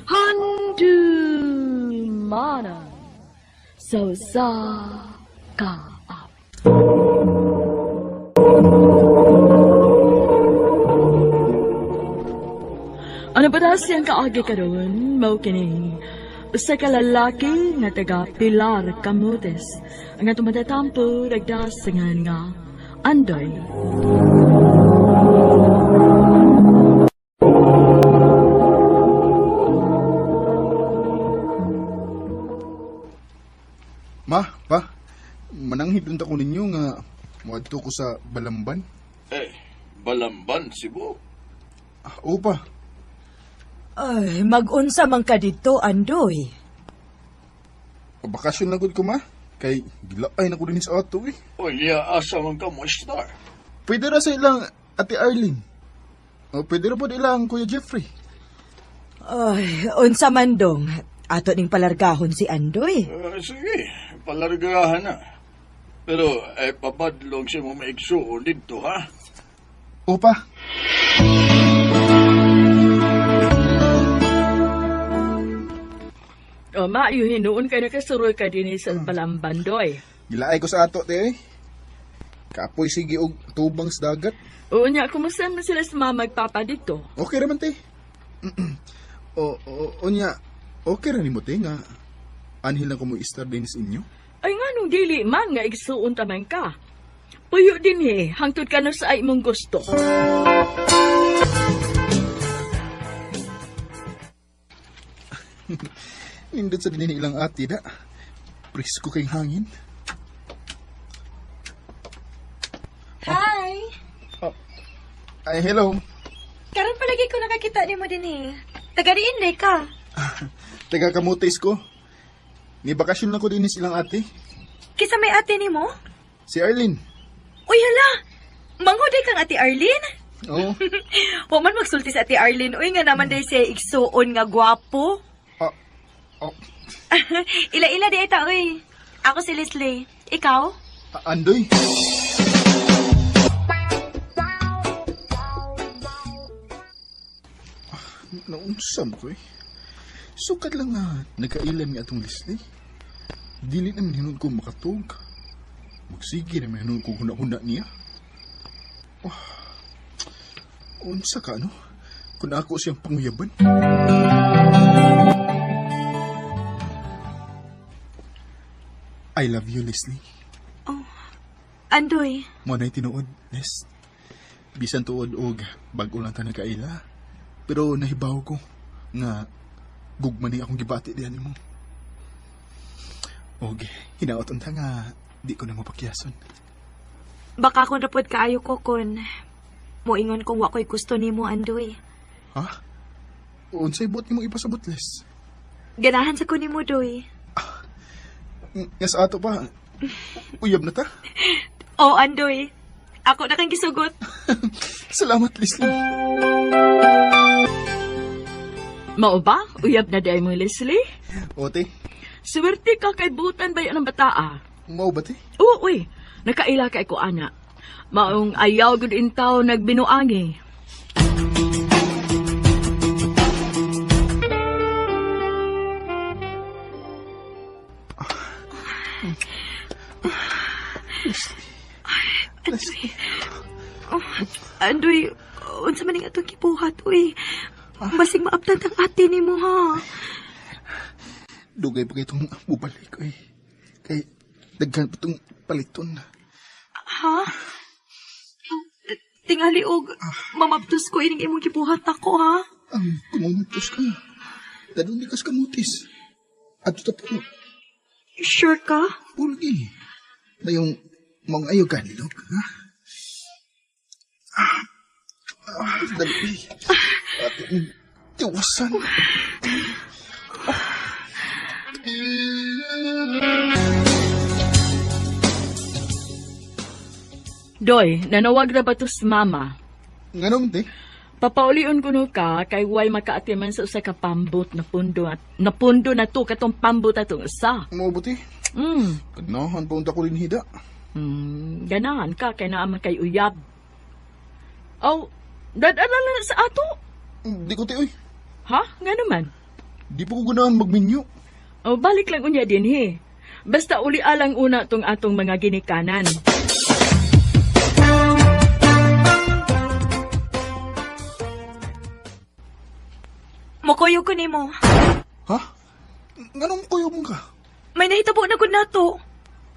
Handu mana so sa ka. Ano ba daw siyang kaagi karon? Mao kini usa ka lalaki nga taga Pilar Camotes ang atong matatampo nagdasingan nga Andoy. Ma, pa, mananghid lang ko ninyo nga muadto ko sa Balamban. Balamban, Cebu? Oo pa. Ay, mag-unsa man ka dito, Andoy. Bakasyon lang gud ko, ma. Kay gilaay na ko din sa ato eh. O niya, asa man ka mo, Star? Pwede ra sa ilang Ate Arlene. O pwede ra po ilang Kuya Jeffrey. Ay, unsa man dong. Ato ning palargahon si Andoy. Sige, palargahan na. Pero, papadlong siya mo maigsuon dito, ha? Oo pa. O maayo hinuon kay nakasuroy ka din sa Balamban doy. Gilaay ko sa ato, te. Kapoy sige og tubang sa dagat. O nya kumusta man sila sa mama magpapa dito? Okay raman, te. O nya, okay ra nimo, te, nga anhil lang ko mo istar din sa inyo. Ay nga nung dili man nga igsuon taman ka. Puyo din hangtod ka na sa ay mong gusto. Nindot sa din ilang ati da. Presko kay hangin. Hi! Ay, hello. Karon palagi ko nakakita ni mo din Taga-diin day ka. Taga Camotes ko. Ni bakasyon na ko din silang ate. Kisa may ate ni mo? Si Arlene. Uy, hala! Manghuday kang ate Arlene? Oo. Huwag man magsulti sa ate Arlene. Uy, nga naman day siya igsuon nga gwapo. Ila-ila di ita, uy. Ako si Leslie. Ikaw? Andoy. Naunsam ko eh. Sukat lang nga nagkailan ni atong Leslie. Dili naman hinun ko makatug. Magsige naman hinun ko huna-huna niya. Unsa ka, no? Kung ako siyang panguyaban. I love you, Leslie. Andoy. Mo na'y tinuod, Les. Bisan tuod og bag-o lang ta nagkaila. Pero nahibaw ko nga gugma ni akong gibati diyan mo. Og hinaot unta nga di ko na mapakyason. Baka kung rapod kaayo ko kun moingon kung wako'y gusto ni mo, Andoy. Ha? Unsay bot nimo ipasabot, Les? Ganahan sa ko ni mo, Doy. Nga sa ato pa, uyab na ta. Oh, Andoy. Ako na kang gisugot. Salamat, Leslie. Mao ba? Uyab na day mo, Leslie? Ote, Swerte ka kay butan ba yan ang bataa? mau ba te? Oo, uy. Nakaila kay ko, ana. Maong ayaw gud intaw nagbinuangi. Andoy, unsa man ning atong kibuhat, uy. Basig maabtan ang ate ni mo, ha? Dugay pa kayo itong bubalik ko eh. Kay daghan pa itong paliton. Ha? Tingali og mamabtos ko ining imong kibuhat ako, ha? Kumamutos ka. Dadong di kas kamutis. At ito po, Sure ka? pulgi. Na yung mga ayaw ganilog, ha? Dali. Ating tiwasan. Doy, nanawag na ba to sa mama? Nga naman, te. Papaulion ko no ka kay way makaatiman sa usa ka pambot na pundo na to katong pambot atong usa. Mabuti. Kanahan pa unta ko rin hida. Ganahan ka kay naaman kay uyab. Oh, dadala na sa ato. Di ko ti, oy. Ha? Nga naman. Di pa ko ganahan magminyo. O, balik lang unya din, he. Basta uli alang una tong atong mga ginikanan. Mukoyo ko nimo. Ha? Ganong kuyo mo ka? May nahitabo na gud nato.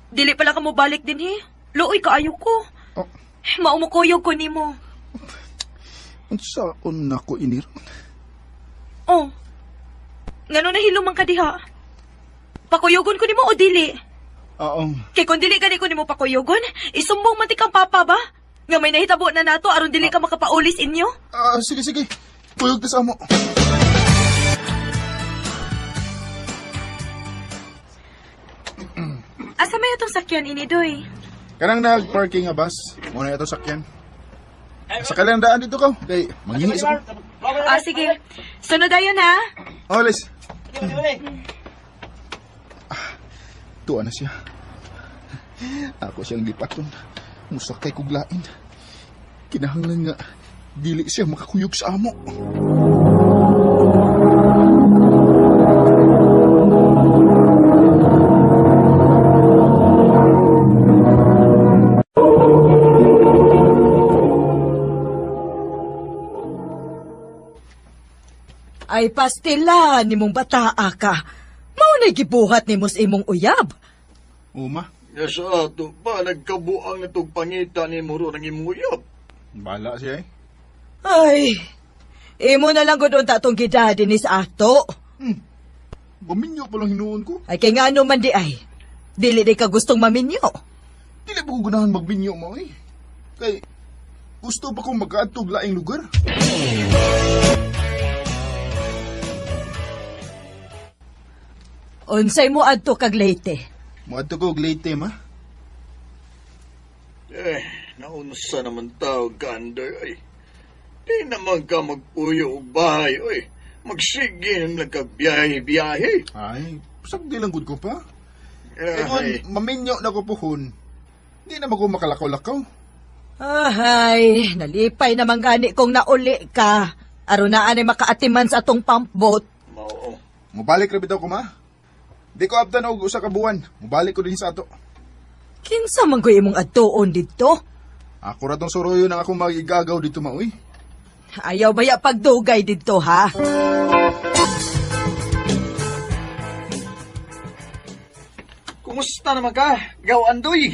Dili pala ka mo balik din he. Luoy kaayo ko. Oh, Maumukoyo ko nimo. unsa on nako inir? Oh. Ngano nahiluman ka diha? Pakuyogon ko nimo o dili? Kay kung dili gani ko nimo pakuyogon, isumbong man ti kang papa ba? Nga may nahitabo na nato aron dili ka makapaulis inyo? Sige, sige. Kuyog tas amo. Asa may atong sakyan ini, Doy? Kanang nag-parking nga bus. Muna ito sakyan. Sa kalang daan dito ka. Kay, manghinis ako. Sige. Sunod ayon ha. Oh, Liz. Tuwa na siya. Ako siyang lipaton. Musakay kuglain. Kinahanglan nga, dili siya makakuyog sa amo. Ay pastila ni mong bataa ka. Maunay gibuhat ni mos imong uyab. Uma, Sa ato pa, nagkabuang na itong pangita ni Muro ng imuyap. bala siya eh. Ay, imo na lang gud unta tong gidadi ni sa ato. Maminyo pa lang hinuon ko. Ay kay nga man di ay. Dili di ka gustong maminyo. Dili pa ko ganahan magminyo mo eh. Kay, gusto pa kong magkaadtog laing lugar. Unsay mo adto kag Leyte? Muadto ko Leyte, ma. Naunsa naman tao, Gander, ay. Di naman ka magpuyo og bahay, oy. Magsige ng nagkabiyahe-biyahe. Ay, sagdi lang gud ko pa. Kay Ay, kung maminyo na ko puhon, di naman ko makalakaw-lakaw. Ay, nalipay naman gani kung nauli ka. Aron na ani makaatiman sa atong pump boat. mao. Mubalik ra bitaw ko, ma. Di ko abtan og usa ka buwan. Mubalik ko din sa ato. Kinsa man ko imong adtuon didto? Ako ra tong suroyo ng akong magigagaw dito, ma, uy. Ayaw baya pagdugay didto ha. Kumusta naman ka, Gaw Andoy?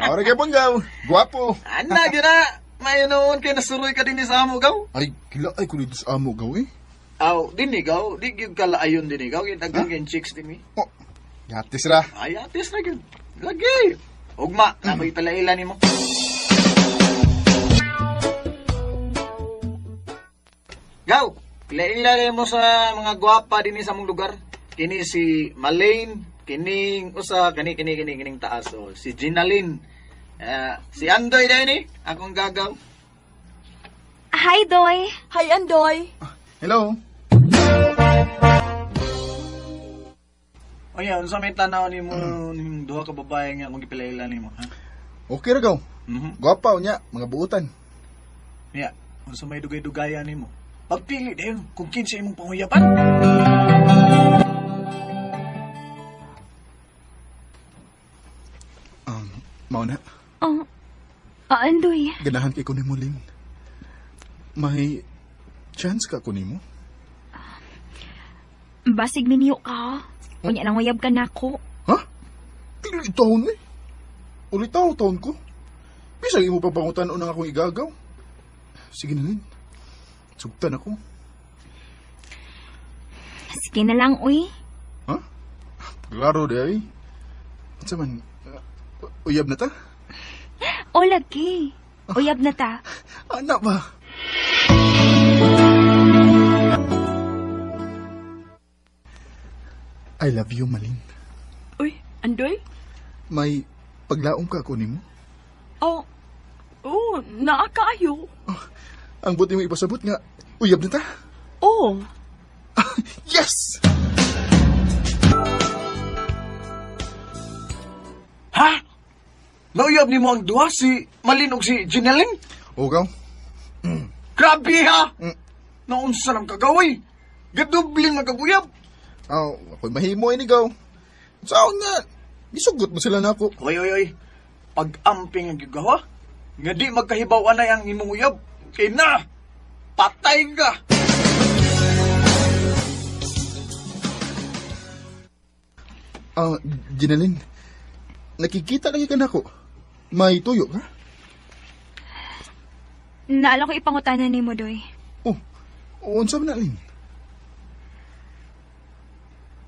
Ahora kay Panggaw. Guwapo. Ana, gina. May noon kay nasuroy ka din ni sa amo, Gaw. Ay, kila ay ko dito sa amo gaw eh. Aw, din ni Gaw. Di gyud kalaayon din ni Gaw. Nagkang chicks din ni. Oh, yatis ra. Ay, atis na gyud. Lagi. Ugma, nakoy palaila nimo. Gaw, palaila mo sa mga gwapa din sa mong lugar. Kini si Malane, kining usa kining taas o si Ginalyn. Si Andoy dai ni, akong gagaw. Hi, Doy. Hi Andoy. Hello. O yan, unsa may tanaw nimo ning duha ka babae nga akong gipalaila nimo, ha? Okay ra gaw. Guwapa unya, mga buutan. Ya, unsa may dugay-dugayan nimo? Pagpili dayon kung kinsa imong panguyapan. Mao na. Andoy. Ganahan kay ko nimo, Lin. May chance ka ko nimo? Basig minyo ka. Unya nang uyab ka nako. Ha? Dili taon eh. Ulit taon ko. Bisag imo pa pangutan ng akong igagaw. Sige na, Lin. Sugtan ako. Sige na lang, uy. Ha? Klaro day. Unsa man? Uyab na ta? O, lagi. Uyab na ta. Anak ba? I love you, Malin. Uy, Andoy? May paglaom ka ko nimo? Oh, naakaayo. Ang buti mo ipasabot nga, uyab na ta? Oh, Yes! Ha? Nauyab nimo ang duha si Malin ug si Ginalyn? O gaw? Grabe ha! Naunsa lang kagaway. Gadublin magkaguyab. Ako'y mahimo ni gaw. Saan nga? Isugot mo sila na ako. Oy. Pag-amping ang gigawa, nga di magkahibaw anay ang imong uyab. Kaya na, patay ka. Ginalin, nakikita lagi ka na ako. May tuyo ka? Naala ko ipangutanan ni mo, Doy. Unsa man na, Lin?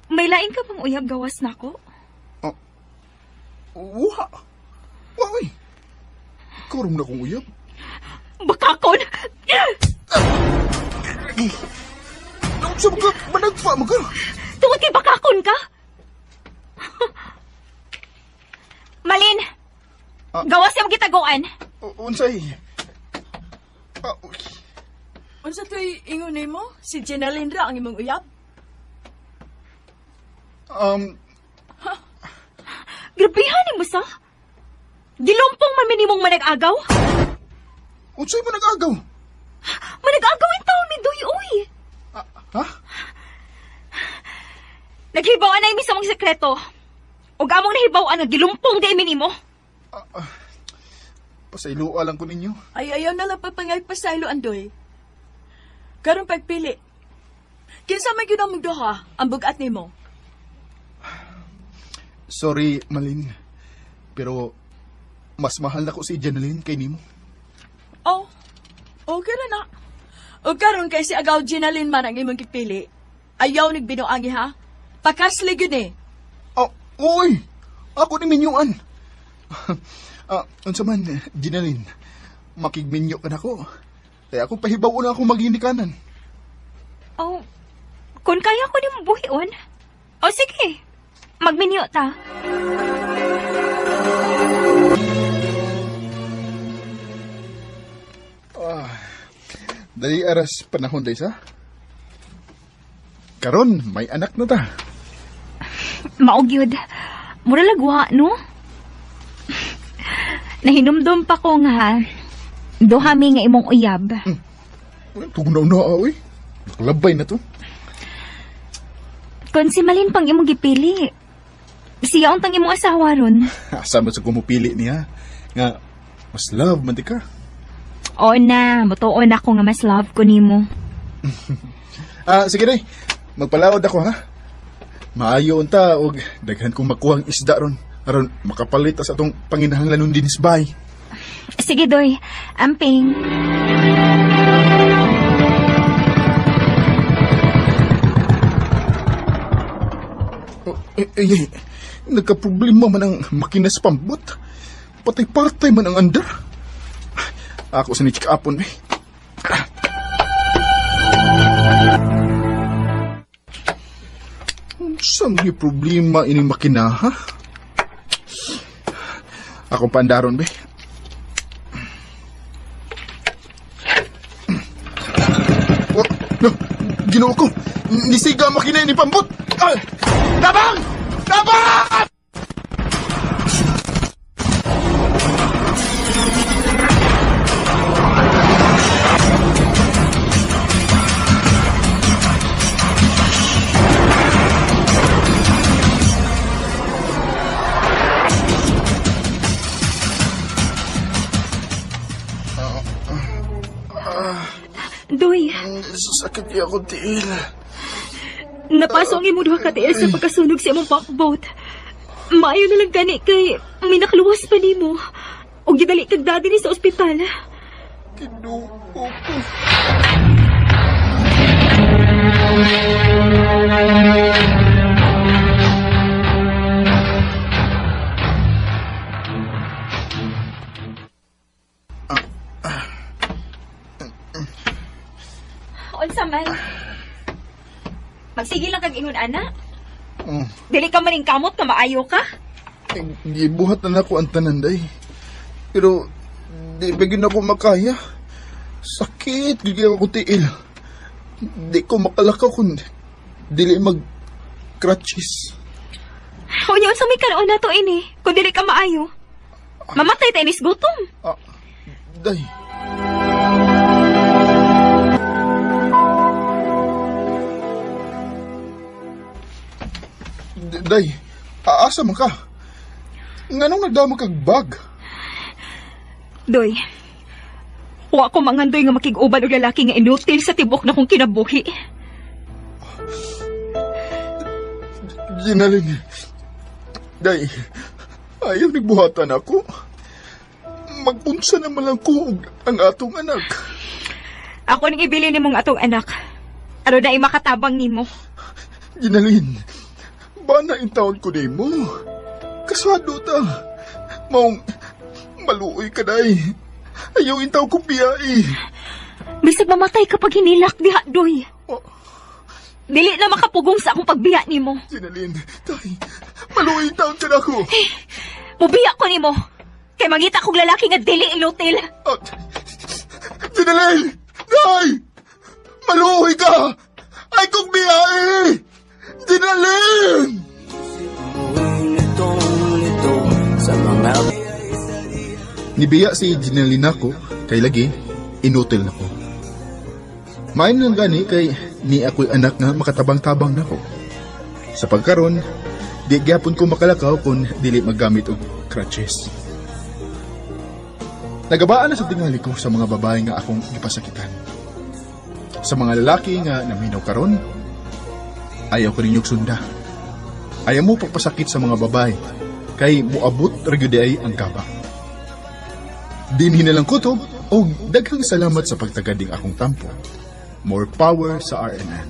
May lain ka bang uyab gawas na ko? Wa. Uy. Karoon na kong uyab. Bakakon! Unsa mo ka? Managpa mo ka? Tungod kay bakakon ka? Malin! Gawas yung gitaguan. Unsay? Unsa to'y ingon mo? Si Jenaline ra ang imong uyab? Grabihan ni mo sa? Gilumpong man minimong manag-agaw? Unsay mo nag-agaw? Manag-agaw yung taon ni Doy, uy! Ha? Naghibawan na yung mong sekreto. O gamong nahibawan na gilumpong di minimo. Pasayloa lang ko ninyo. Ay, ayaw na lang papangay pasaylo, Andoy. Karong pagpili. Kinsa may ginamong duha ang bugat nimo? Sorry, Malin. Pero, mas mahal na ko si Jenaline kay nimo. Oh, okay na na. O karon kay si Agaw Jenaline man ang imong kipili. Ayaw nagbinuangi ha? Pakaslig yun eh. Uy! Ako ni Minyuan. Unsa man, Jenaline, makigminyo ka na ko. Kaya ako pahibaw na ako maginikanan. Oh, kung kaya ko ni mabuhion. O sige, magminyo ta. Dali aras panahon day sa. Karon, may anak na ta. Maugyod. Mura lagwa, no? Nahinumdum pa ko nga. Duhami nga imong uyab. Tugnaw na, oy. Nakalabay na to. Kung si Malin pang imong gipili, siya ang tang imong asawa ron. Asa man sa kumupili niya. Nga, mas love man di ka. O na, mutuon ako nga mas love ko nimo. Sige na. Magpalaod ako, ha? Maayo unta og daghan kong makuha ang isda ron. Aron makapalit sa atong panginahanglanon din isbay. Sige, Doy. Amping. Nagka-problema man ang makina sa pambot. Patay-patay man ang andar. Ako sa nichika apon, eh. Saan may problema ini makina, ha? Akong pandaron, be. Ginoo ko! Nisiga ang makina ni pambot! Tabang! Tabang! Doy, Sakit niya ako, tiil. napasok ang imo duha ka tiil sa pagkasunog sa imong pump-boat. Maayo na lang gani kay may nakaluwas pa nimo. O gidali kag dadi ni sa ospital. Ginoo ko. Unsa man? Magsige lang kag ingon ana. Oh, Dili ka maning kamot ka maayo ka. gibuhat na ako ang tananday. Pero, di bagin ako makaya. Sakit, gigil ako tiil. Di ko makalakaw kung dili mag-crutches. Unya unsa may karon na to ini? Kung dili ka maayo. Mamatay tayo nis gutom. Day. day. Aasa man ka? Nganong nagdama kag bag? Doy, wa ko mangandoy nga makig-uban og lalaki nga inutil sa tibok na kong kinabuhi. Ginaling. Day, ayaw nagbuhatan ako. Magpunsa naman lang ko ang atong anak. Ako ning ibili nimong atong anak. Ano na makatabang nimo? Ginalin, ba na intawon ko ni mo? Kasado ta. Maong maluoy ka, day. Ayaw intaw ko biyai. Bisag mamatay kapag hinilak diha, Doy. Oh, Dili na makapugong sa akong pagbiya nimo. Ginalin, day. Maluoy intawon ka na ako. Mubiya ko nimo. Kay mangita kong lalaki nga dili ilutil. Oh, Ginalin! Day! Maluoy ka! Ay kong biyai! Ginalin! Nibiya si Ginalin ako, kay lagi, inutil na ko. Main lang gani kay ni ako'y anak nga makatabang-tabang na ko. Sa pagkaron, di gyapon ko makalakaw kung dili maggamit og crutches. Nagabaan na sa tingali ko sa mga babae nga akong ipasakitan. Sa mga lalaki nga naminaw karon, ayaw ko ninyong sunda. Ayaw mo pagpasakit sa mga babae, kay muabot ragyuday ang kaba. Dinhi na lang kutob o daghang salamat sa pagtagading akong tampo. More power sa RNN.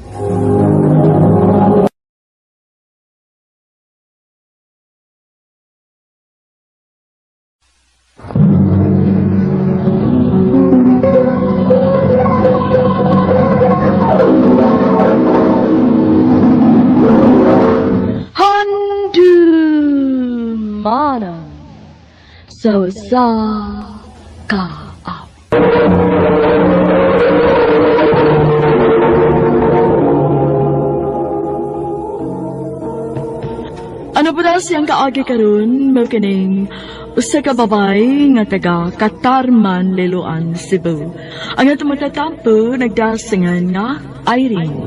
Manang so sa ka up. Ano ba daw siyang kaagi karon mo kining usa ka babay nga taga Katarman, Liloan, Cebu. Ang atong magtatampo nagdasingan nga Irene.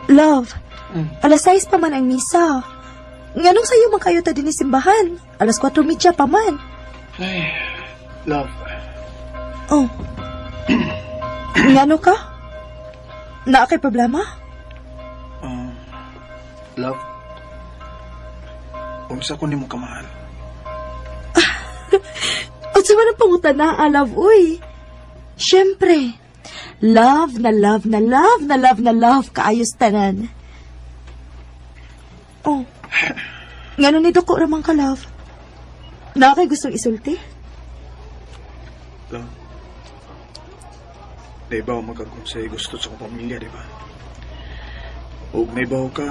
Love, alas 6 pa man ang misa. Nganong sayo man kayo ta din simbahan? Alas 4:30 pa man. Ay, love. Oh. Ngano ka? Naa kay problema? Love. Unsa ko nimo kamahal? Unsa man ang pangutana, love, uy. Siyempre. Love na love na love na love na love kaayos tanan. Oh. Ngano ni doko ramang ka, love? Na kay gustong isulti? Love. Di ba magkakonsay gusto sa kong pamilya, di ba? O may baho ka,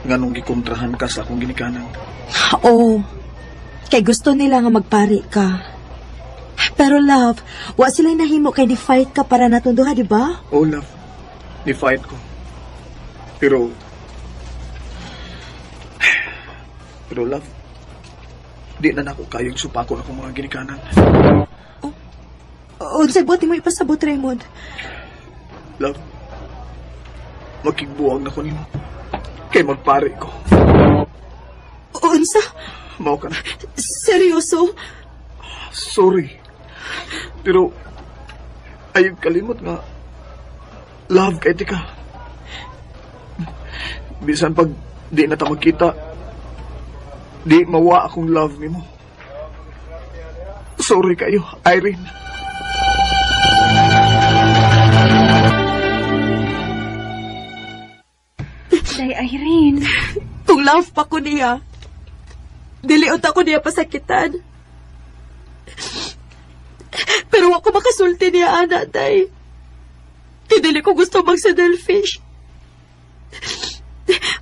nganong gikontrahan ka sa akong ginikanan. Oo. Kay gusto nila nga magpari ka. Pero love, wa sila nahimo kay ni-fight ka para natunduha, di ba? Oh, love. Ni-fight ko. Pero love, di na nako kayong supako akong mga ginikanan. Unsay buti mo ipasabot, Raymond? Love, makigbuwag na ko nimo. Kay magpare ko. Unsa? Mao ka na. Seryoso? Sorry. Pero, ayaw kalimot nga, love kay tika. Bisan pag di na ta magkita, di mawa akong love nimo. Sorry kayo, Irene. Day, Irene. Kung love pa ko niya, diliot ako niya pasakitan. Pero ako makasulti niya, ana, day. Dili ko gusto magsadelfish.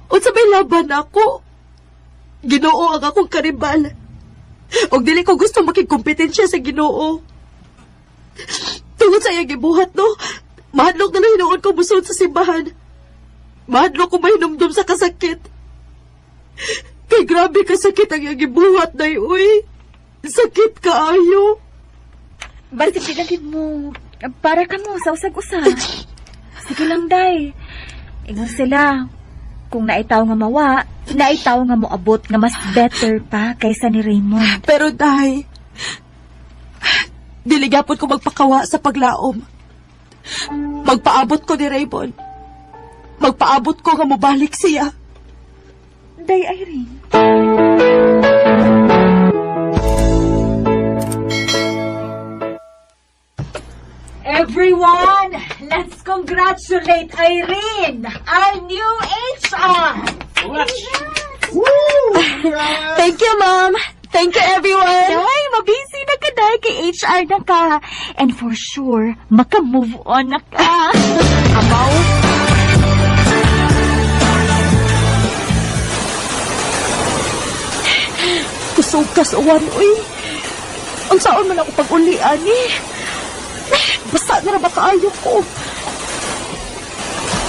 Unsa may laban ako. Ginoo ang akong karibal. Og dili ko gusto makikompetensya sa Ginoo. Tungod sa iyang gibuhat, no? Mahadlok na hinoon ko busod sa simbahan. Mahadlok ko mahinumdum sa kasakit. Kay grabe kasakit ang iyang gibuhat, day, uy. Sakit kaayo. Basta pinagid mo, para ka mo sa usag-usa. Sige lang, day. Ingon sila, kung naitaw nga mawa, naitaw nga mo abot nga mas better pa kaysa ni Raymond. Pero, day, diligapon ko magpakawa sa paglaom. Magpaabot ko ni Raymond. Magpaabot ko nga mabalik siya. Day, Irene. Everyone, let's congratulate Irene, our new HR. Thank you, Mom. Thank you, everyone. Ay, mabisi na ka dahil kay HR na ka. And for sure, maka-move on na ka. Amaw. Kusog ka sa uwan, uy. Ang saan man ako pag-ulian, eh. Basta na ba kaayo ko?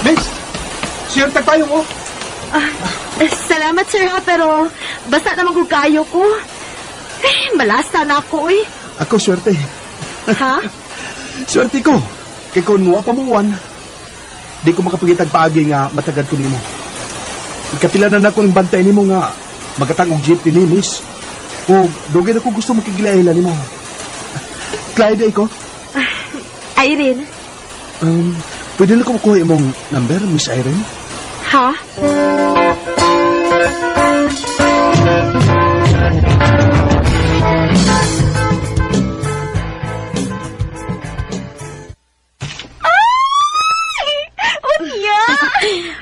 Miss, sure tayo mo. Salamat, sir, ha, pero basta naman kung kayo ko. Malasa na ako, eh. Ako swerte. Ha? Swerte ko. Kay kung muwa pamuwan, di ko makapagitag paagi nga matagad ko nimo. Ikapilanan ako ng bantay nimo nga magatang og jeep ni Miss. O dugay na ko gusto makigilailan nimo. Clyde ay ko. Irene. Pwede na ko makuha imong number, Miss Irene? Ha?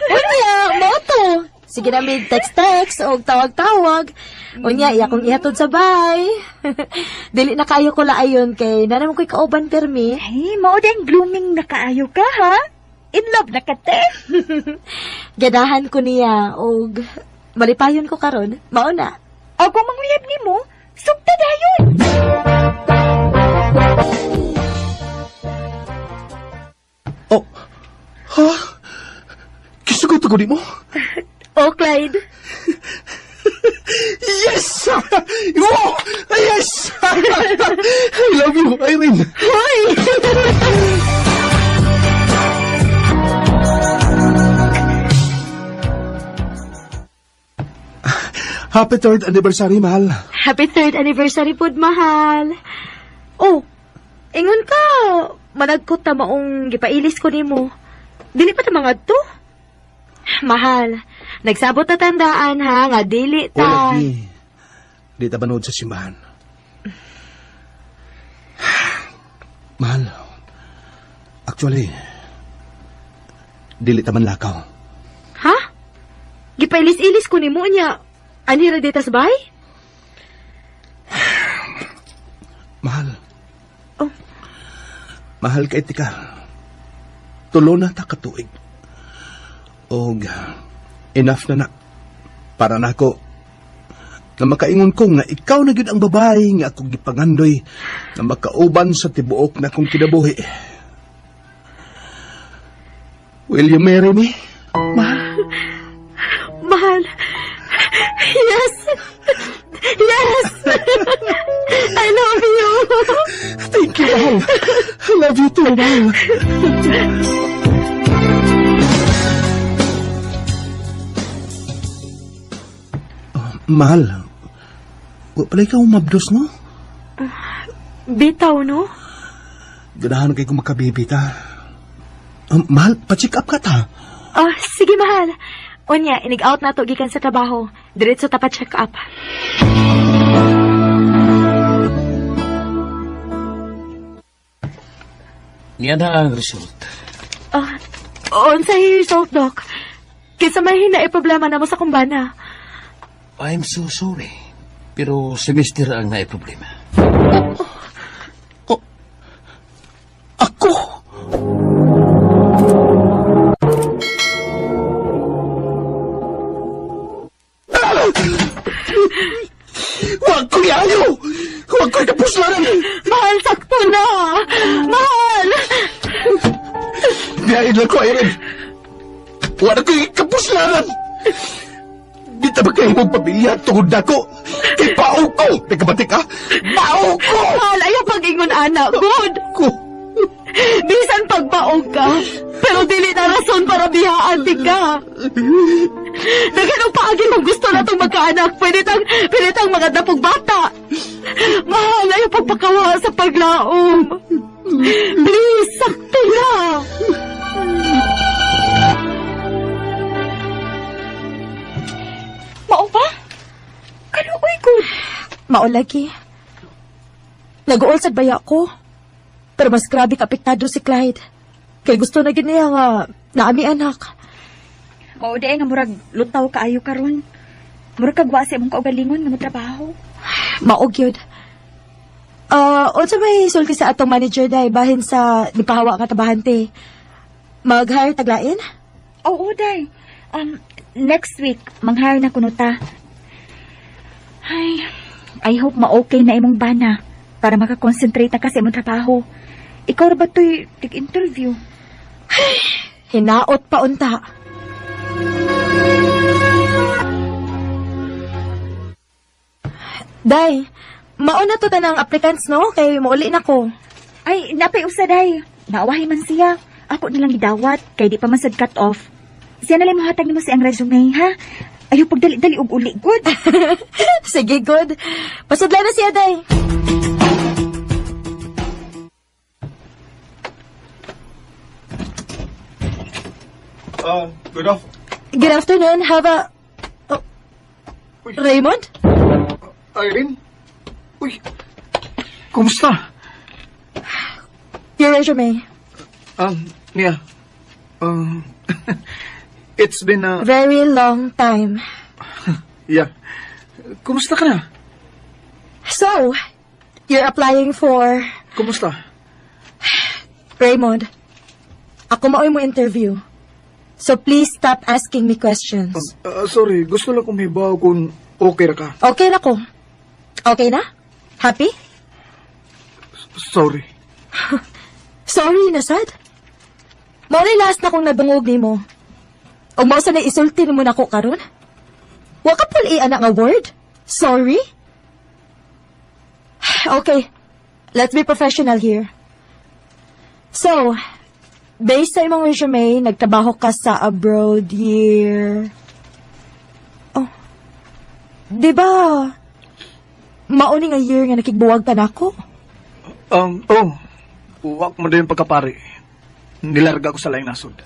Unya, moto. Sige na may text-text o tawag-tawag. Unya, iya kong ihatod sa bay. Dili na kayo ko laayon kay nanam ko'y kauban permi. Ay, mao din blooming na kaayo ka, ha? In love na ka, te. Ganahan ko niya og malipayon ko karon. Mao na. O kung mangliyab ni mo, sugta dayon. Oh, ha? Kisugot ako di mo? O, Clyde. Yes! Oh, yes! I love you, Irene. Hoy! Happy 3rd anniversary, mahal. Happy 3rd anniversary pod, mahal. Oh, ingon ka. Managkot ta maong gipailis ko nimo. Dili pa ta mga to? Mahal, nagsabot na tandaan ha, nga dili ta. Wala, di ta banood sa simbahan. Mahal, actually, dili ta man lakaw. Ha? Gipailis-ilis ko nimo niya. Anira dita sa bay? Mahal. Oh. Mahal kay tika. Tulo na ta katuig. Og enough na para nako na makaingon ko nga ikaw na gyud ang babae nga akong gipangandoy na makauban sa tibuok na kong kinabuhi. Will you marry me? Mahal. Yes. Yes. I love you. Thank you, mahal. I love you too, mahal. Mahal, wa pala ikaw umabdos, no? Bitaw, no? Ganahan kayo kung makabibita. Mahal, pa-check up ka ta. Oh, sige, mahal. Unya, inig-out na to gikan sa trabaho. Diretso tapat check up. Niyan na ang result. Unsay result, Doc? Kinsa may na problema na mo sa kumbana. I'm so sorry. Pero semester ang nai-problema. Ako? Huwag ko yayo! Huwag ko itapuslanan! Mahal, sakto na! Mahal! lang ko, Irene. Wala ko yung kapuslanan. Di ta ba kayo magpamilya tungod na ko? Kay baog ko! Nagkabati ka? Baog ko! Mahal, ayaw pag-ingon, anak. Good. Ko! Bisan pagbaog ka. Pero dili na rason para bihaan ti ka. Naganong paagi kung gusto na itong magkaanak. Pwede tang mga dapog bata. Mahal, ayaw pagpakawa sa paglaom. Please, sakto na. Mao ba? Kaluoy ko. Mao lagi. Nag-uol sa baya ko. Pero mas grabe ka apektado si Clyde. Kay gusto na giniya nga naami anak. Mao day nga murag lutaw kaayo karon. Murag kagwa sa imong kaugalingon nga motrabaho. Maog yun. Unsa may sulti sa atong manager day bahin sa nipahawa ka tabahante. Mag-hire taglain? Oo, day. Next week, mang-hire na kuno ta. Ay, I hope ma-okay na imong bana para makakonsentrate na ka sa imong trabaho. Ikaw ra ba to'y tig-interview? Hinaot pa unta. Day, mauna to tanang applicants, no? Kay mauli na ko. Ay, napay usa, day. Naawahi man siya. Ako nilang gidawat, kay di pa man sad cut off. Siya nalang mahatag nimo si ang resume, ha? Ayaw pagdali-dali og uli, good. Sige, good. Pasudla na siya, day. Good afternoon. Have a... Oh. Raymond? Irene? Uy, kumusta? Your resume. Mia. It's been a... Very long time. Yeah. Kumusta ka na? So, you're applying for... Kumusta? Raymond, ako maoy mo interview. So please stop asking me questions. Sorry, gusto lang kong hibaw kung okay ra ka. Okay na ko. Okay na? Happy? Sorry. Sorry na sad. Mao'y last na kong nadungog ni mo. O mao sa na isulti mo na ko karon? Wa ka puli anak nga word? Sorry? Okay. Let's be professional here. So, based sa imong resume, nagtrabaho ka sa abroad year... Oh. Diba, mauni nga year nga nakigbuwag ka na ako? Huwag mo din pagkapari. Nilarga ko sa laing nasod.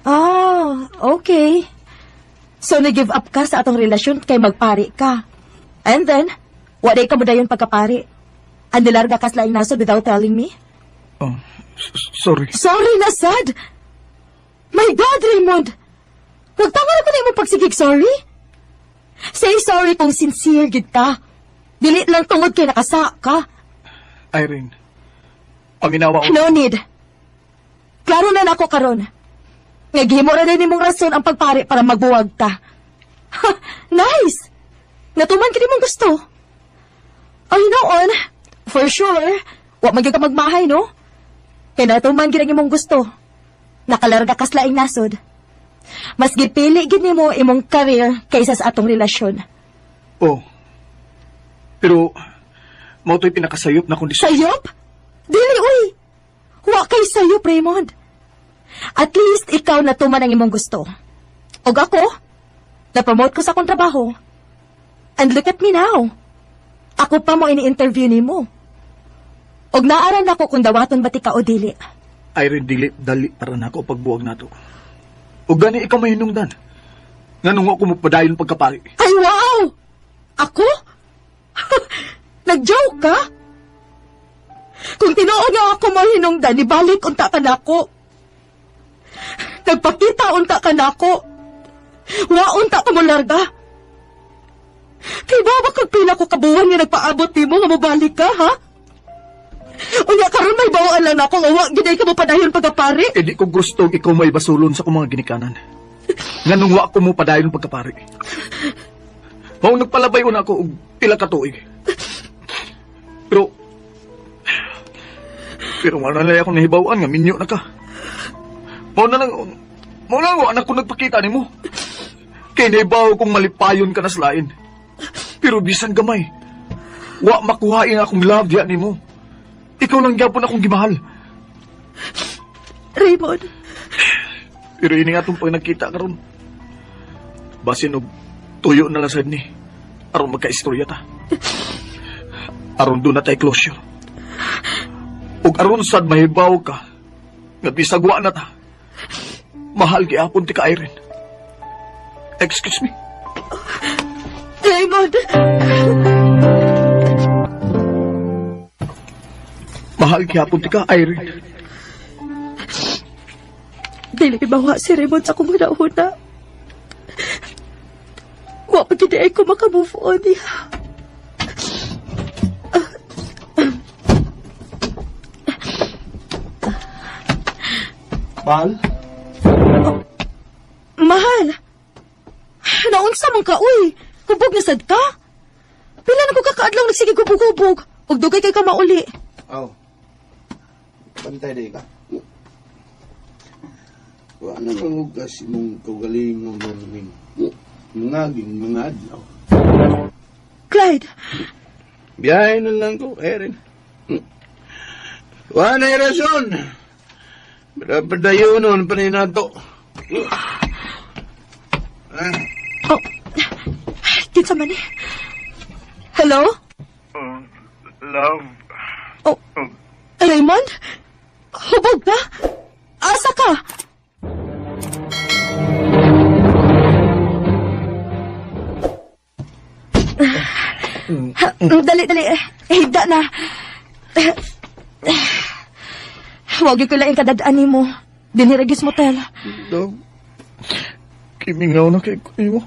Ah, okay. So, nag-give up ka sa atong relasyon kay magpari ka. And then, waday ka mo dayon pagkapari. And nilarga ka sa laing nasod without telling me? Sorry. Sorry na, sad! My God, Raymond! Huwag tanga na ko na imong pagsigig sorry. Say sorry kung sincere gid ka. Dili lang tungod kay nakasa ka. Irene, panginawa ko... No need. Klaro na nako karon. Nagihimo ra din imong rason ang pagpari para magbuwag ka. Ha, nice! Natuman ka mong gusto. Oh, you know on, for sure, wa man gyud ka magmahay, no? Kaya natuman gid ang imong gusto. Nakalarga ka sa laing nasod. Mas gipili gid nimo imong career kaysa sa atong relasyon. Oh. Pero, mao to'y pinakasayop na kondisyon. Sayop? Dili, uy! Wa kay sayop, Raymond. At least, ikaw natuman ang imong gusto. Og ako, na-promote ko sa akong trabaho. And look at me now. Ako pa mo ini-interview ni mo. Og naaran ako kung dawaton ba ti ka o dili. Irene, dali para na ako pagbuwag na to. O gani ikaw may hinungdan. Nganong ako mapadayon pagkapari. Ay, wow! Ako? Nag-joke ka? Kung tinuod nga ako mahinungdan, ibalik unta ka na ako. Nagpakita unta ka na ako. Wa unta ka mo larga. Kay ba kag pila ko kabuhan nga nagpaabot ni mo nga mabalik ka, ha? Unya karon may bawaan lang ako nga wa gid ka mo padayon pagkapari. E di ko gusto ikaw may basulon sa akong mga ginikanan. Nganong wa ko mo padayon pagkapari. Mao nagpalabay ko na ako og pila ka tuig. Pero wala na akong nahibawan nga minyo na ka. Mo na lang, anak ko nagpakita ni mo. Kay naibaw kong malipayon ka na sa lain. Pero bisan gamay, wa makuhain akong love diya ni mo. Ikaw lang gyapon akong gimahal. Raymond, Pero ini nga itong pag nagkita karon. Basin og tuyo na lang sad ni. Aron magka-istorya ta. Aron doon na tayo closure. Ug aron sad mahibaw ka. Nga bisag wa na ta. Mahal gyapon ti ka Irene. Excuse me. Raymond, Mahal gyapon ti ka Irene. dili bawa si Raymond sa kong huna-huna. Wa pa gid ay ko makamove on niya. Mahal? Mahal, naunsa man ka, uy. Hubog na sad ka. Pila na ko kakaadlaw nagsige hubog-hubog. Ug dugay kay ka mauli. Oh. Pantay day ka. Wala nang ugas mong kaugaling ng morning. Mga adlaw. Clyde, Biyahe na lang ko, Erin. Wala na yung rason. Padayon nun pa rin nato. oh, kinsa man eh. Hello? Love. Oh, Raymond? Hubog ka? Asa ka? Dali. Higda na. Huwag yung kulaing kadadaan ni mo. Diniragis motel. Love. Kimingaw na kay kuya mo.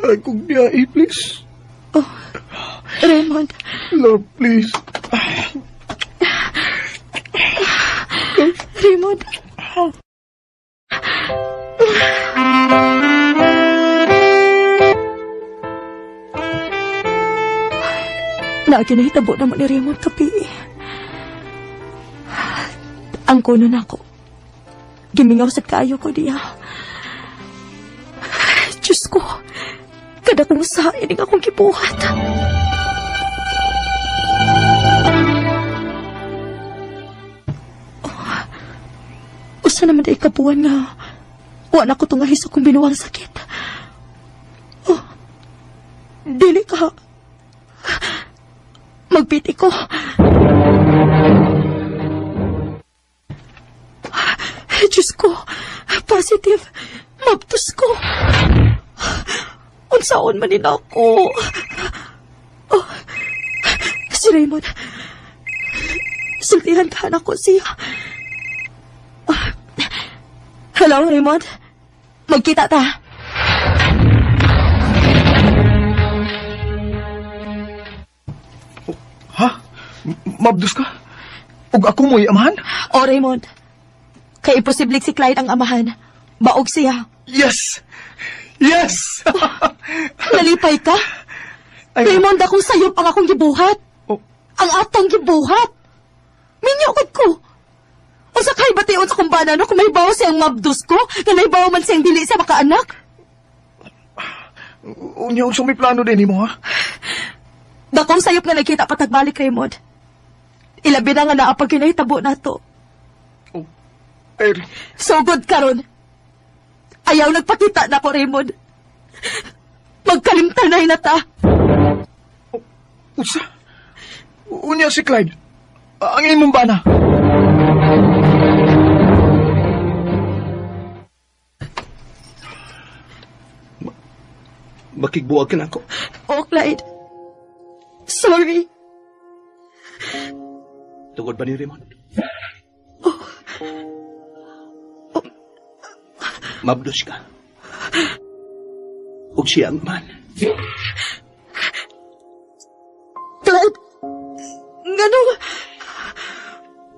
Ay kong biyahe, please. Oh, Raymond. Love, please. Raymond. Naginahitabo naman ni Raymond kapi. Ang kuno na ako. Gimingaw sa kayo ko diya. Diyos ko, kada kong sa ining akong gibuhat. Usa naman na ikabuan nga. Wala ko tungahis akong binuwang sakit. Oh, dili ka. Magpiti ko. Diyos ko, positive. Mabtos ko. Unsaon man din ako. Oh, si Raymond. Sultihan ka na ko siya. Hello, Raymond? Magkita ta. Ha? Mabdus ka? Ug ako mo'y amahan? O, Raymond. Kay imposible si Clyde ang amahan. Baog siya. Yes! Yes! Nalipay ka? Ay, Raymond, akong sayop ang akong gibuhat. Oh. Ang atang gibuhat. Minyokod ko. O sa kay batiyon sa kumbana no, kung may bawa siyang mabdus ko, na may bawa man siyang dili siya makaanak. Unya, unsang may plano din mo, ha? Dakong sayop nga nakita patagbalik, Raymond. Ilabi na nga naapag kinahitabo na to. Oh, Erin. So good karon. Ayaw nagpakita na ko, Raymond. Magkalimtanay na ta. Unsa? Unya si Clyde. Ang imong bana. Makigbuwag ka na ako. Oh, Clyde. Sorry. Tungod ba ni Raymond? Mabdos ka. Ug siya ang man. Clyde. Ngano?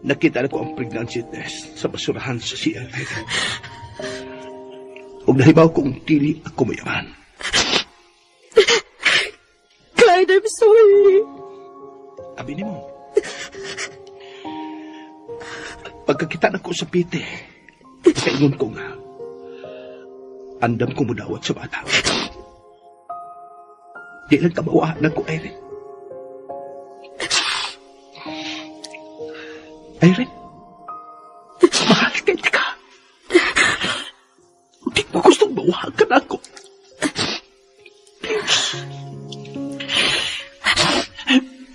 Nakita na ko ang pregnancy test sa basurahan sa CLI. Ug nahibaw kong dili ako mayaman. Clyde, I'm sorry. Abi ni mo. Pagkakita na ko sa pite, Kaingon ko nga, andam ko mo dawat sa bata. Di lang kabawahan ko, Irene. Irene, mahal ka. Di mo gustong bawahan ako.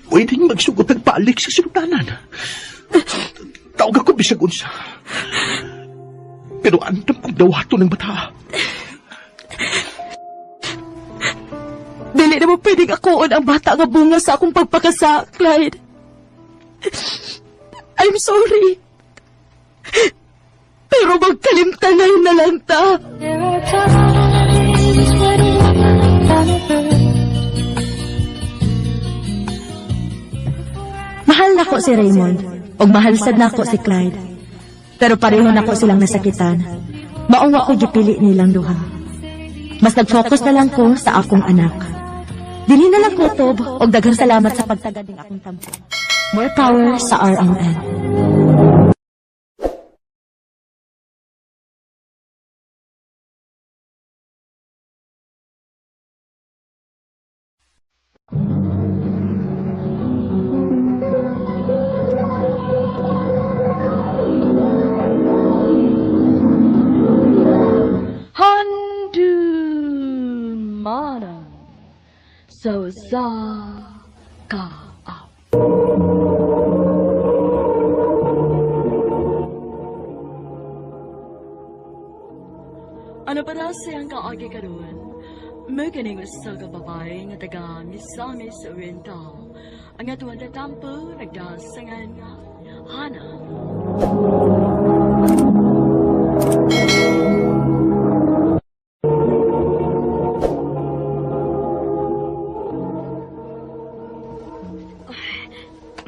Pwedeng magsugot ang paalik sa sinutanan. Tawag ako bisag unsa. Pero andam kong dawato ng bata. Dili na mo pwedeng akuon ang bata nga bunga sa akong pagpakasa, Clyde. I'm sorry. Pero magkalimtanay na lang ta. Mahal na ko si Raymond, ug mahal sad na ko si Clyde. Pero pareho na ko silang nasakitan. Maong ako gipili nilang duha. Mas nag-focus na lang ko sa akong anak. Dili na lang kutob, ug daghang salamat sa pagtagad ng akong tampo. More power sa RMN. So za ka up. Ano para siyang kaagi karon? Maganing sa kababay nga taga Misamis Oriental. Ang atuan na tampo nagdasangan nga Hana.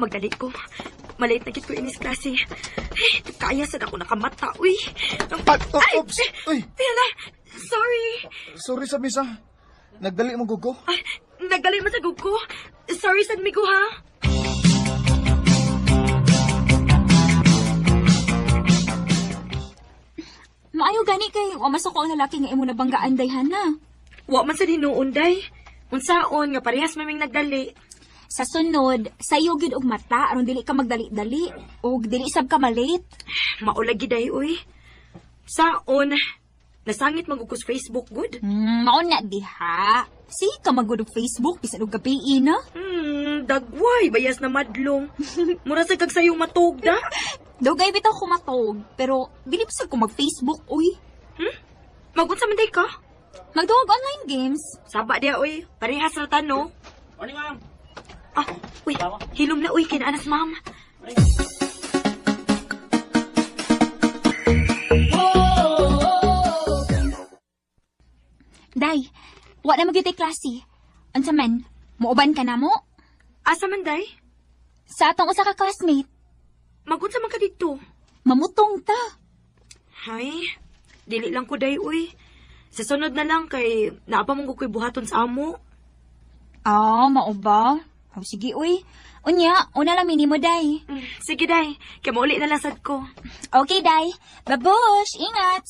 Magdali ko. Malate na gid ko inis klase. Ay, kaya sad ako nakamata, uy. Oops! Uy! Hala, sorry. Sorry sa misa. Nagdali mo gugo. Ay, nagdali man sa gugko. Sorry sad migo, ha? Maayo gani kay wa masako ang lalaki nga imo nabanggaan dayhan na. Wa man sa hinuon, day. Unsaon nga parehas maming nagdali. Sa sunod, sayo gyud og mata aron dili ka magdali-dali ug dili sab ka malit. Maulagi day, uy. Saon, nasangit magugos Facebook, good? Mao na diha. Sige ka magud og Facebook bisan og gabi na. Dagway, bayas na madlong. Mura sa kag sayong matugda. Dugay bitaw ko matog, pero dili pa sad ko mag-Facebook, uy. Magunsa man day ka? Magduog online games. Saba dia, uy. Parehas ra tano. Morning, ma'am. Ah, uy, hilom na, uy, kinaanas, ma'am. Day, wa na magyutay klase. Unsa man, muuban ka na mo? Asa man, day? Sa atong usa ka classmate. Magunsa man ka dito? Mamutong ta. Hay, dili lang ko, day, uy. Sa sunod na lang kay naapa mong ko'y buhaton sa amo. Mao ba? Oh, sige, uy. Unya, una lang minimo, day. Sige, day. Kaya mauli na lang sad ko. Okay, day. Babush, ingat.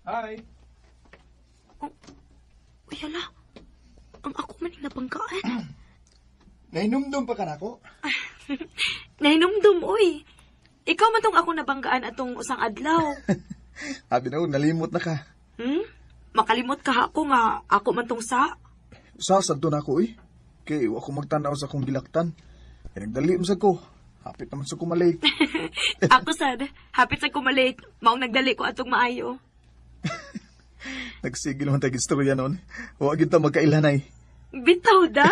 Hi! Uy, hala. Ang ako maning nabanggaan. Nainumdum pa ka na ko? Nahinumdum, uy. Ikaw man tong ako nabanggaan atong usang adlaw. Abi na, nalimot na ka. Makalimot ka ako nga ako man tong sa. Sasadto na ako, Kay ako magtanaw sa kong gilaktan. Nagdali mo sa ko. Hapit naman sa kumalate. Ako sad, hapit sa kumalate. Maong nagdali ko atong maayo. Nagsigil man tayong istorya noon. Huwag yun ta magkailanay. Bitaw da.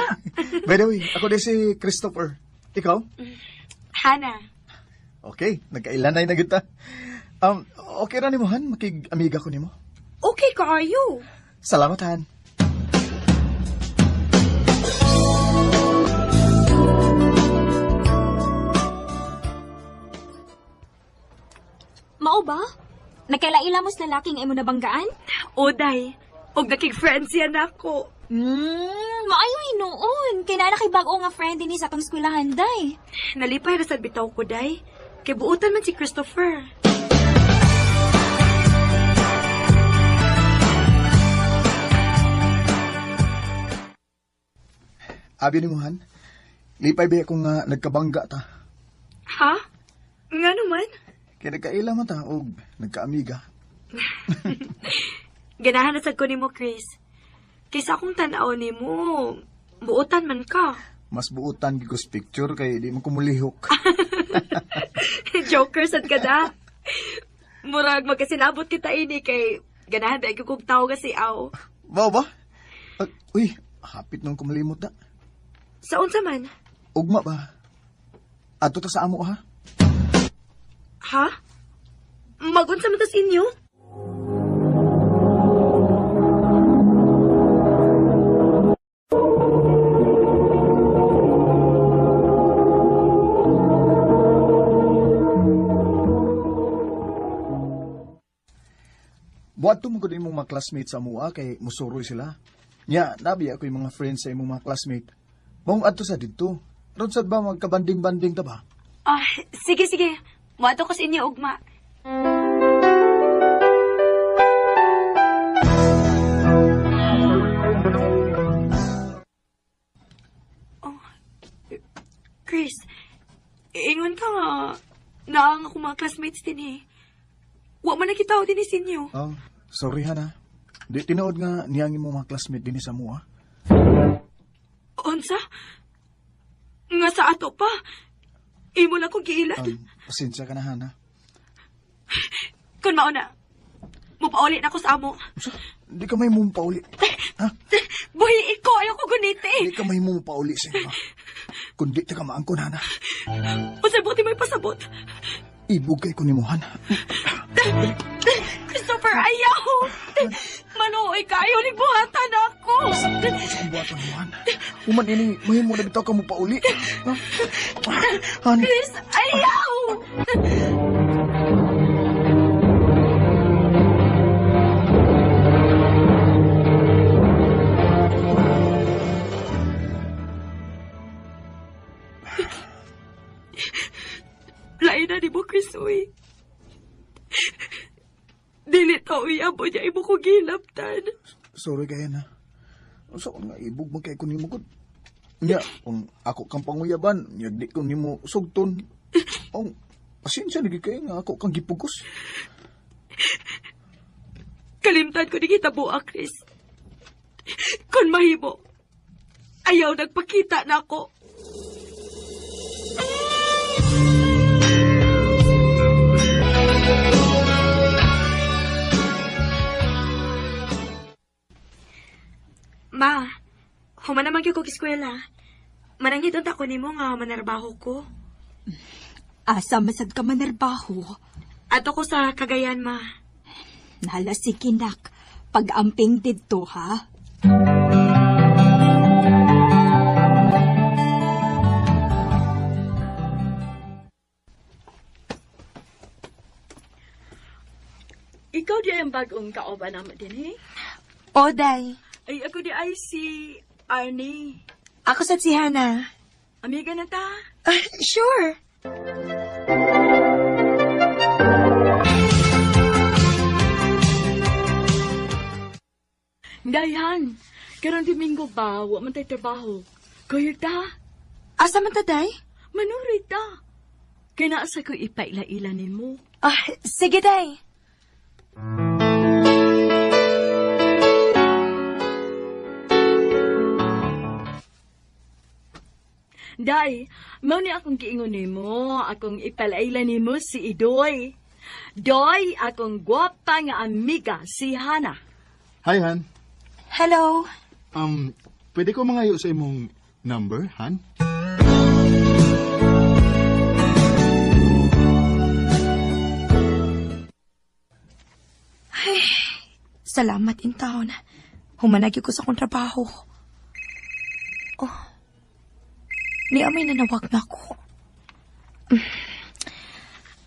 By the way, ako din si Christopher. Ikaw? Hana. Okay, nagkailanay na kita. Okay ra ni mo, Han? Makig-amiga ko ni mo. Okay kaayo. Salamat, Han. Mao ba? Nagkaila-ila mo sa lalaki nga imo nabanggaan? O, day. Og nakig-friends yan ako. Maayo hinuon. Kay na kay bag-o nga friend din sa atong eskwelahan, day. Nalipay ra sad bitaw ko, day. Kay buutan man si Christopher. Abi ni Mohan, lipay ba ako nga nagkabangga ta. Ha? Nga naman? Kaya nagkaila man ta o nagkaamiga. Ganahan na sad ko nimo, Chris. Kaysa akong tanaw nimo, buutan man ka. Mas buutan gigos picture kay di mo kumulihok. Joker sad ka da. Murag magkasinabot kita ini kay ganahan dahil kung tao kasi aw. Bao ba? Uy, hapit nung kumulimot na. Sa unsa man? Ugma ba? Ato ta sa amo ha? Ha? Magunsa man tas inyo? Buat to mo imong mga classmates sa mua kay musuroy sila. Nya, nabi ako yung mga friends sa imong mga classmate. Mong adto sa dito. Ron sad ba magkabanding-banding ta ba? Ah, sige. Muato ko sa inyo, ugma. Oh, Chris, ingon ka nga. Naang ako mga classmates din eh. Wa man nakita ko din sa inyo. Oh, sorry Hana. Di tinuod nga niyangin mo mga classmate din sa mua. Onsa? Nga sa ato pa. Imo na ko giilan. Pasensya ka na Hana. Kung mauna, mupauli na ako sa amo. Di ka may mumpauli. Ha? Buhi ko, ayaw ko guniti. Di ka may mumpauli sa inyo. Kundi ta ka maangkon Hana. Pasabuti may pasabot. Ibugay ko ni mo Hana. Christopher, ayaw! Manuoy kayo, nagbuhatan ako! Sa buhatan mo Hana. Uman ini, mahin mo na bitaw ka mo pauli. Hana. Chris, ayaw! Lain na ni mo, Chris, uy. Dili tao iyabo niya imo ko gilaptan. Sorry kaya na. So nga ibug magkay ko nimo gud. Nya, kung ako kang panguyaban, nya di ko nimo sugton. Ang pasensya lagi kay nga ako kang gipugos. Kalimtan ko ni kita buak, Chris. Kung mahimo, ayaw nagpakita na ako. Ma, human naman kayo kong eskwela. Manangit unta ko nimo nga manarbaho ko. Asa masad ka manarbaho? Ato ko sa Cagayan, ma. Nala si Kinak, pag-amping dito, ha? Ikaw di ang bagong kaoba naman din, eh? Oday. Ay, ako di ay si Arnie. Ako sa si Hana. Amiga na ta? Sure. Dayan, karang Domingo ba, wa man tayo trabaho. Kuyog ta? Asa man ta, day? Manurit ta. Kaya naasa ko ipaila-ila ni mo. Sige, day. Day, mao ni akong giingon nimo, akong ipalaila nimo si Idoy. Doy, akong gwapa nga amiga si Hana. Hi Han. Hello. Pwede ko mangayo sa imong number, Han? Ay, salamat in taon. Humanagi ko sa akong trabaho. Oh. Ni amay nanawag na ako.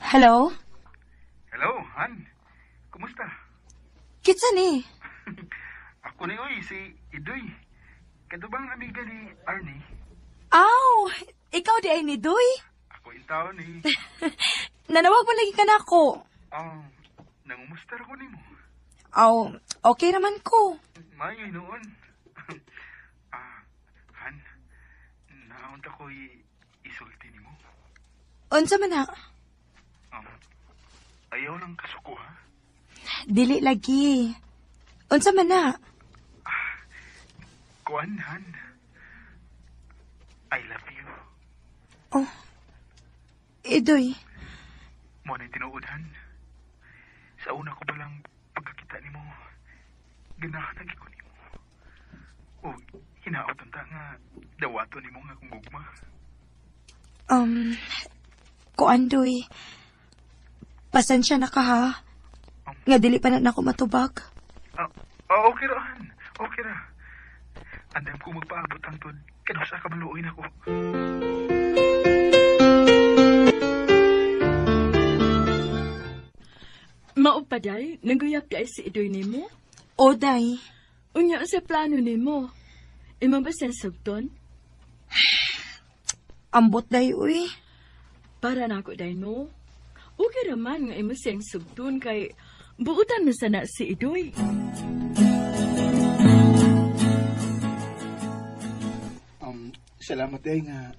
Hello? Hello, Han. Kumusta? Kitsa ni? Ako ni Uy, si Idoy. Kadubang amiga ni Arnie. Oh, ikaw di ay ni Doy? Ako in town eh. Nanawag mo lagi ka na ako. Nangumustar ko ni mo. Oh, okay naman ko. Mayoy noon. Han, naunta ko isulti ni mo. Unsa man na? Ayaw lang kasuko ha. Dili lagi. Unsa man na? Kuan, Han. I love you. Oh, Idoy. Mo na tinuod, Han. Sa una ko balang pagkakita ni mo, ganahan lagi ko ni mo. O, hinaot ang nga, dawato ni mo nga kung gugma. Kuan, Doy. Pasensya na ka ha. Nga dili pa na ako matubag. Okay ra, Han. Okay ra. Andam ko magpaabot ang tod. Kanusa ka maluoy na ko. Maupaday, naguyap day si Idoy ni mo? O, Day. Unya sa plano ni mo. Imo ba sensugton? Ambot, Day, uy. Para na ako day no. Okay raman nga imo siyang sugton kay buutan mo sana si Idoy. Salamat day nga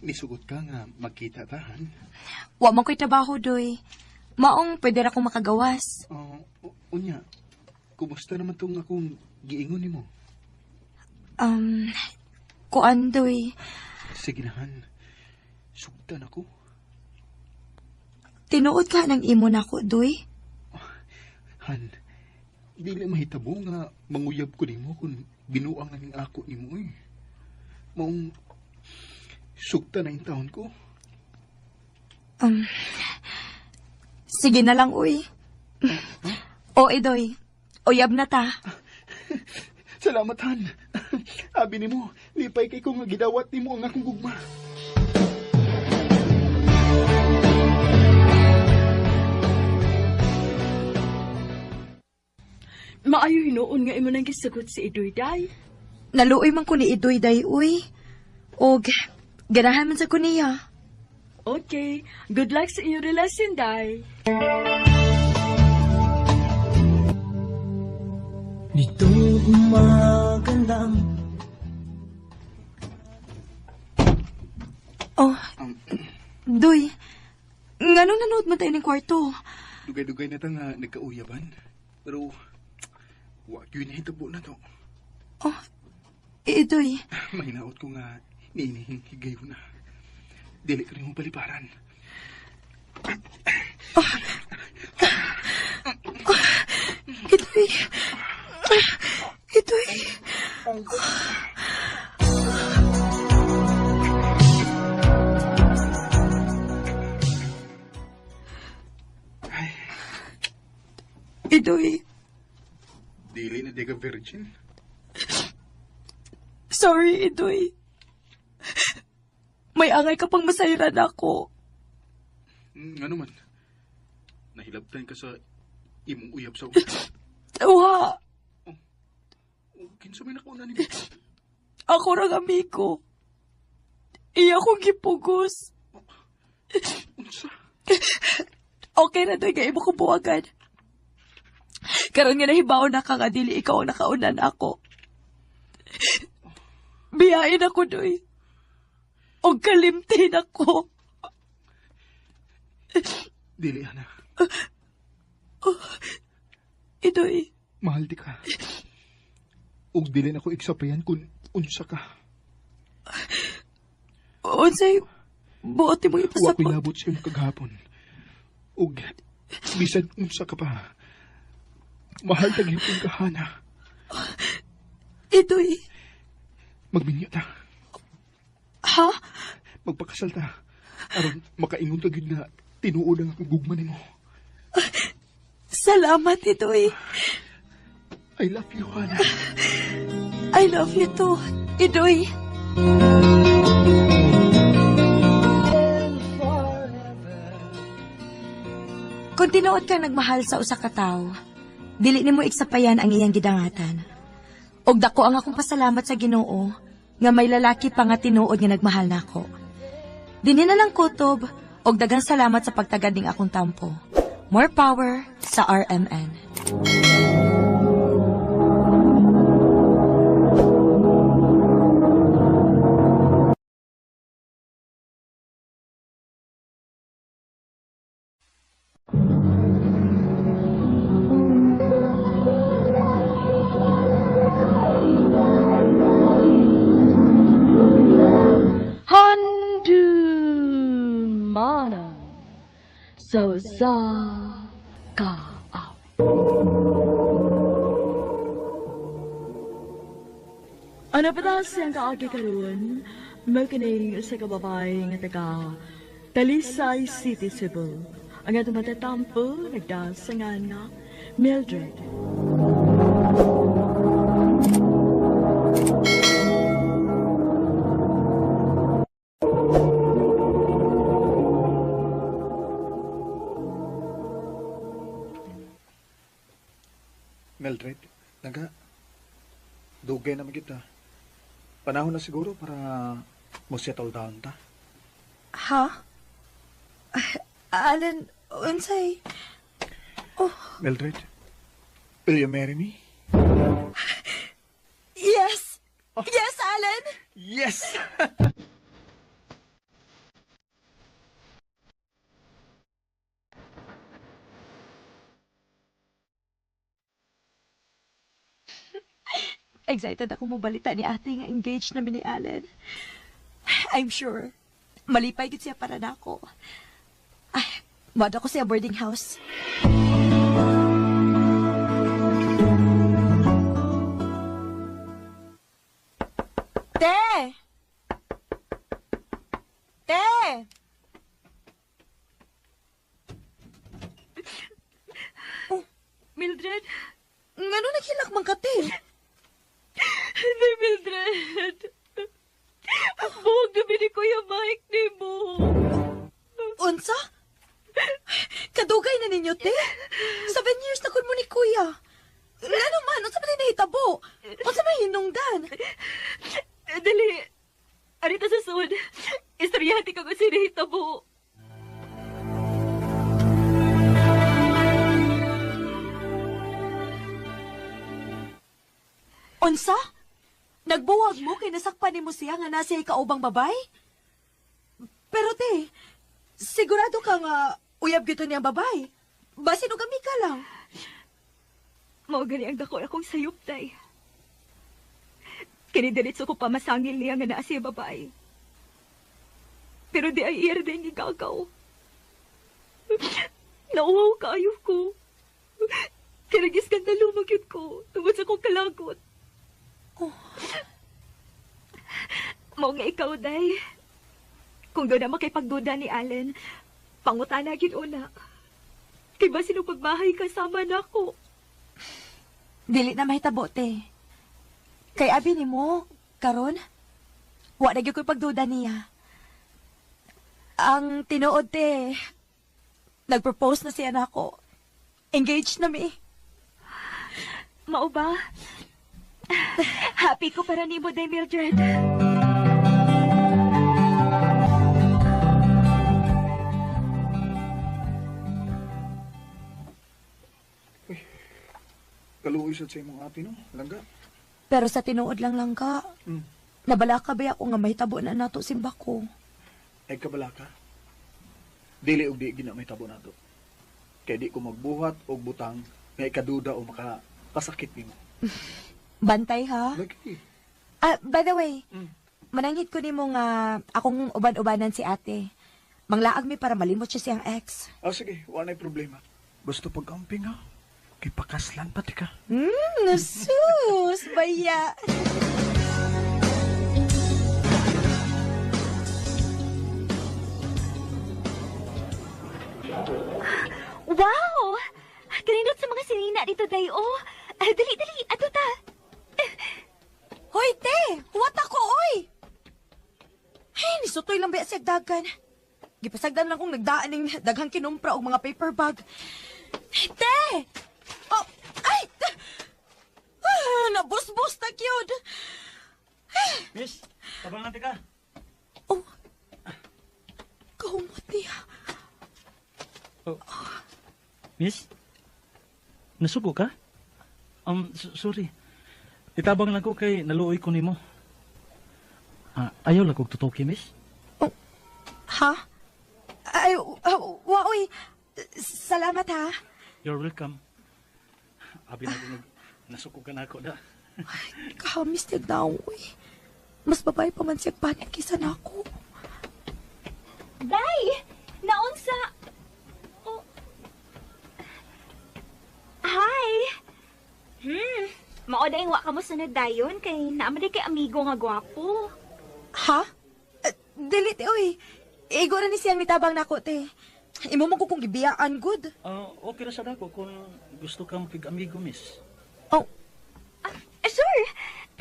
nisugot ka nga magkita tahan. Wa man ko'y trabaho, Doy. Maong pwede ra akong makagawas. Unya, kumusta naman tong akong giingon ni mo? Kuan, Doy. Sige na, Han. Sugtan ako. Tinuod ka ng imo na ko, Doy. Han, dili mahitabo nga manguyab ko ni mo kung binuang na ning ako ni mo eh. Maong sugta na yung taon ko. Sige na lang, uy. O, Idoy. Uyab na ta. Salamat, Han. Abi ni mo, lipay kay ko nga gidawat ni mo ang akong gugma. Maayo hinuon nga imo nang gisugot si Idoy day. Naluoy man ko ni Idoy, Day, uy. Og, ganahan man sa ko niya. Okay, good luck sa inyong relasyon day. Nito umaga lang. Oh, Doy. Nganong nanood man tayo ng kwarto? Dugay-dugay na ta nga nagkauyaban. Pero, wag yun hitabo na to. Oh, Idoy. May naot ko nga niinihigayo na. Dili ka rin mong paliparan. Idoy. Idoy. Idoy. Dili na di ka virgin. Sorry, Idoy. May angay ka pang masayran ako. Ano man? Nahilabtan ka sa imong uyab sa una. Uha. Kinsa may nakuha ni mo? Ako rang amigo. Iya kong gipugos. Unsa? Okay na doy, nga imo ko buwagan. Karon nga nahibaw na ka nga dili ikaw ang nakaunan ako. Biyain ako, Doy. O kalimtin ako. Dili, Ana. Idoy. Mahal di ka. Og dili na ko iksapayan kung unsa ka. Unsay, buot mo Wa ipasapot. ko'y labot sa iyong kaghapon. Og bisan unsa ka pa. Mahal tagip yung kahana. Idoy. Magminyo ta. Ha? Magpakasal ta. Aron makaingon ta gyud nga tinuod ang akong gugma nimo. Salamat, Idoy. I love you, Hana. I love you too, Idoy. Kung tinuod ka nagmahal sa usa ka tawo, dili nimo iksapayan ang iyang gidangatan. Og dako ang akong pasalamat sa Ginoo nga may lalaki pa nga tinuod nga nagmahal nako. Dinhi na lang kutob og daghang salamat sa pagtagad ning akong tampo. More power sa RMN. Mana so sa ka aw. Ano pa daw siyang kaagi karoon? Magkinig sa kababay nga taga Talisay City, Cebu. Ang atong matatampo, nagdasangan nga Mildred. Mildred, dugay naman kita. Panahon na siguro para mo settle down ta. Ha? Alan, unsay? Oh. Mildred, will you marry me? Yes! Yes, Alan! Yes! Excited ako mabalita ni ate nga engaged na ni Alan. I'm sure, malipay gid siya para nako. Ay, wada ko siya boarding house. Te! Te! Oh, Mildred? Ngano naghilak man ka, te? Hindi, Mildred. Buhog na ni Kuya Mike ni mo. Unsa? Kadugay na ninyo, te? 7 years na kun mo ni Kuya. Ngano man, unsa man nahitabo? Unsa man hinungdan? Dali. Arita sa sud. Istoryahati ka kung sinahitabo. Unsa? Nagbuwag mo kay nasakpan ni mo siya nga nasa ikaubang babay? Pero te, sigurado ka nga uyab gito niyang babay. Basin o kami ka lang. Mao gani ang dako akong sayop, tay. Kinidiritso ko pa masangil niya nga naa siya babae. Pero di ay iya rin igagaw. Nauwaw kayo ko. Kinagis ka na lumagyod ko tungod sa kong kalagot. Oh. Mao nga ikaw, day. Kung doon na makipagduda ni Allen, pangutana gid una. Kay ba sino pagbahay kasama na ako? Dili na mahitabo, te. Kay abi ni mo, karon, wa na gyud ko'y pagduda niya. Ang tinuod, te, nag-propose na siya na ako. Engaged na mi. Mao ba? Happy ko para ni mo, day, Mildred. Kaluoy sa imong ate, no? Langga. Pero sa tinuod lang ka. Nabala ka ba ako nga mahitabo na nato simba ko? Ay kabala ka. Dili og di gina mahitabo nato. Kay di ko magbuhat og butang nga ikaduda o makapasakit nimo. Bantay ha? Lagi. By the way, mananghit ko nimo nga akong uban-ubanan si ate. Manglaag mi para malimot siya siyang ex. Sige, wala problema. Basta pag-amping ha. Kay pakaslan pati ka. Sus, baya. Wow! Kanindot sa mga sinina dito, day, oh. Dali, ato ta. Hoy, te! Huwat ako, oy! Ay, nisutoy lang ba siya dagan? Gipasagdan lang kong nagdaan ng daghang kinumpra o mga paper bag. Te! Oh, ay! Nabus-bus na kyod. Miss, tabangan ka. Oh, kahumot niya. Oh. Miss, nasugo ka? Sorry. Itabang lang ko kay naluoy ko nimo. Ayaw lang kong tutuki, miss. Oh, ha? Ay, waoy. Salamat, ha? You're welcome. Abi na kung nasuko ka na ako da. Ay, kahamis niya na, uy. Mas babae pa man siyang panik kisa na ako. Day! Naunsa? Oh. Hi! Mao dayong wa ka mo sunod dayon kay naamay kay amigo nga gwapo. Ha? Dili, te, uy. Igo na ni siyang nitabang nako, te. Imo mo ko kung gibiyaan, good. Okay na sa dako kung gusto kang pig-amigo, miss. Oh. Sure!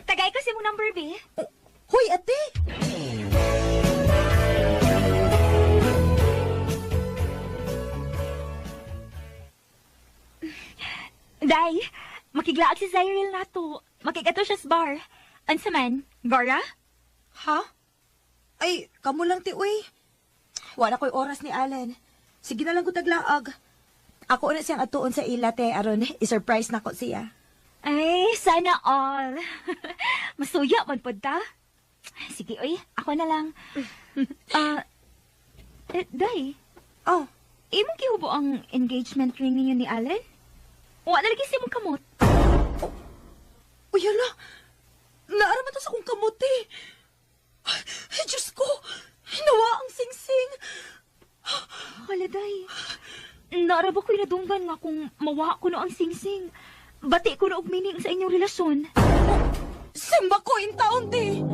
Tagay ko si mong number, B. Oh. Hoy, ate! Day, makiglaag si Zyril nato. Makigato siya sa bar. Ansa man? Gora? Ha? Ay, kamo lang, ti, uy. Wala ko'y oras ni Allen. Sige na lang ko taglaag. Ako na siyang atuon sa ila, te, aron i-surprise na ko siya. Ay, sana all. Masuya man pod ta. Sige, uy. Ako na lang. Day. Oh. Imong gihubo ang engagement ring ninyo ni Allen? Wa na lagi si mong kamot. Uy, hala. Naaraman to sa kong kamuti. Ay, Diyos ko. Hinawa ang sing-sing. Hala, day. Naaraba ko'y nadunggan nga kung mawa ko no ang sing-sing. Bati ko na og meaning sa inyong relasyon. Simba ko in taon, te.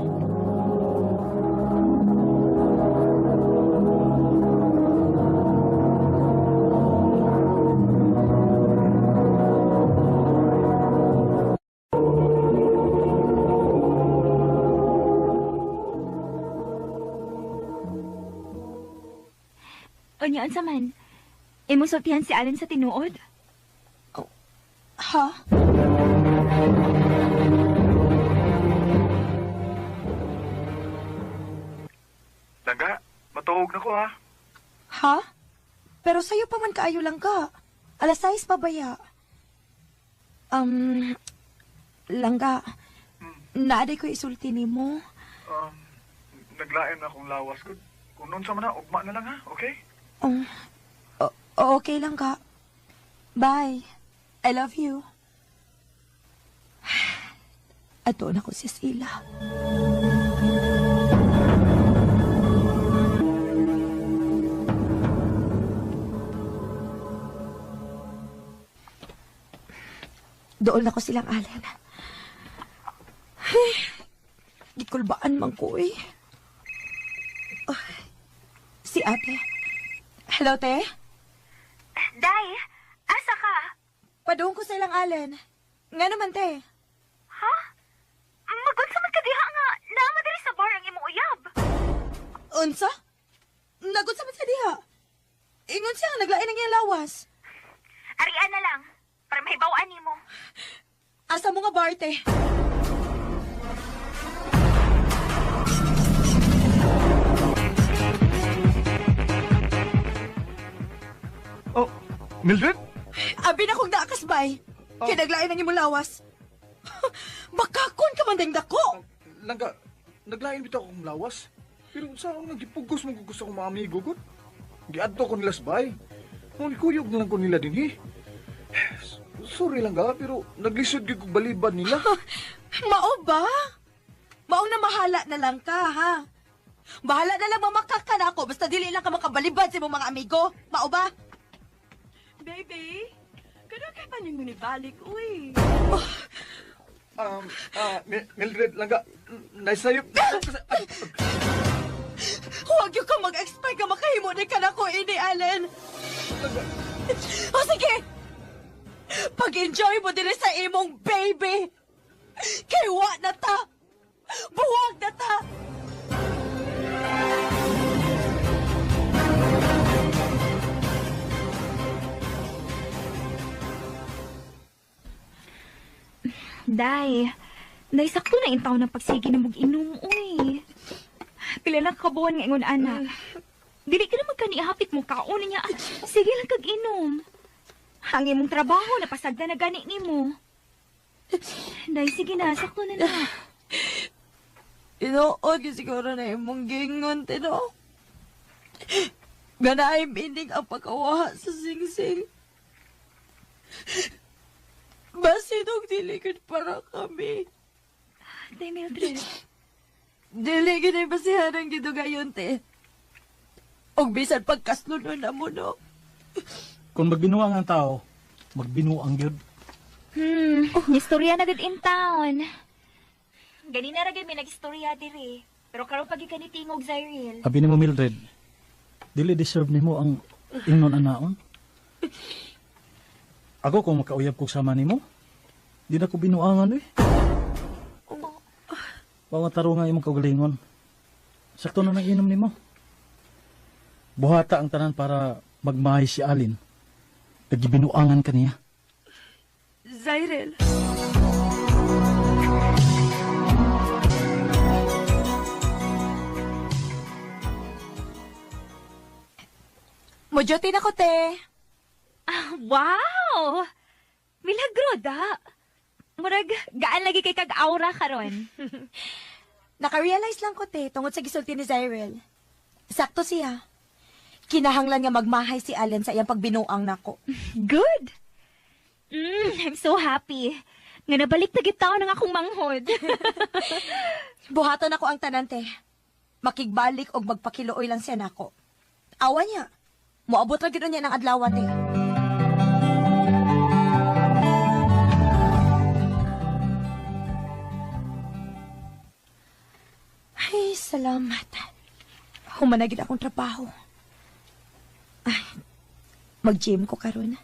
Unyaan sa man, imong sultihan si Allen sa tinuod? Oh. Ha? Langga, matuog na ko ha. Ha? Pero sa'yo pa man kaayo lang ka. Alas 6 pa baya. Langga, naaday ko isulti ni mo. Naglain na akong lawas ko. Kung noon sa mana, ugma na lang ha, okay? Okay lang ka. Bye. I love you. Ato na ko si Sila. Doon na ko silang Allen. Gikulbaan man ko eh. Si ate. Hello, te? Day, asa ka? Padoon ko silang Allen. Nga naman, te. Ha? Magod sa magkadiha nga. Naamadali sa bar ang imong uyab. Unsa? Nagod sa sa diha. Ingon siya nga naglain ng iyang lawas. Arian na lang. Para mahibawaan ni mo. Asa mo nga bar, te? Oh, Mildred? Abi na kong naakasbay. Kinaglain ng imong lawas. Makakon ka man ding dako. Langga, naglain bitaw akong lawas. Pero sa akong nagipugos mo gusto akong mga amigo ko. Giadto ko nila sabay. Nung ikuyog na lang ko nila din eh. Sorry lang ga, pero naglisod ko balibad nila. Mao ba? Mao na mahala na lang ka, ha? Bahala na lang mamakak ka na ako basta dili lang ka makabalibad sa imong mga amigo. Mao ba? Baby, kaya ka pa nang munibalik, uy. Mildred, langga, naisayop. Huwag yung ka mag-expect ka makahimo ni ka na ko ini, Allen. O sige, pag-enjoy mo din sa imong baby. Kay wa na ta. Buwag na ta. Day, Naisakto na intaw ng pagsigi na mag-inom, uy. Pila na kabuan nga ingon, anak. Dili ka na magkaniahapit mo kaon niya. Sige lang kag-inom. Ang imong trabaho, napasagda na gani ni mo. Day, sige na, sakto na na. Inood yung siguro na imong gingon, tino. Ganaay minig ang pagkawaha sa singsing. Basidog diligid para kami. Day, Mildred. Diligid ay basihan ang gidugayon, te. Og bisan pagkaslunon na mo, no? Kung magbinuang ang tao, magbinuang yun. Istorya na gud in town. Ganina ra gid may nag-istorya diri. Pero karon pagi ka ni tingog, Zyril. Abi ni mo, Mildred, dili deserve ni mo ang ingnon anaon. Ako kung makauyab ko sama ni mo, di na ko binuangan eh. Bawang taro nga imong kaugalingon. Sakto na nang inom ni mo. Buhata ang tanan para magmahay si Alin. Nagibinuangan ka niya. Zyril. Mujotin ako, te. Wow! Milagro da. Murag, gaan lagi kay kag-aura karon. Naka-realize lang ko, te, tungod sa gisulti ni Zyril. Sakto siya. Kinahanglan nga magmahay si Allen sa iyang pagbinuang nako. Good! I'm so happy. Nga nabalik na gitaw ng akong manghod. Buhaton ako ang tanante. Makigbalik og magpakiluoy lang siya nako. Awa niya. Moabot ra gyud niya ng adlaw, te. Ay, salamat. Humanagid akong trabaho. Ay, mag-gym ko karon.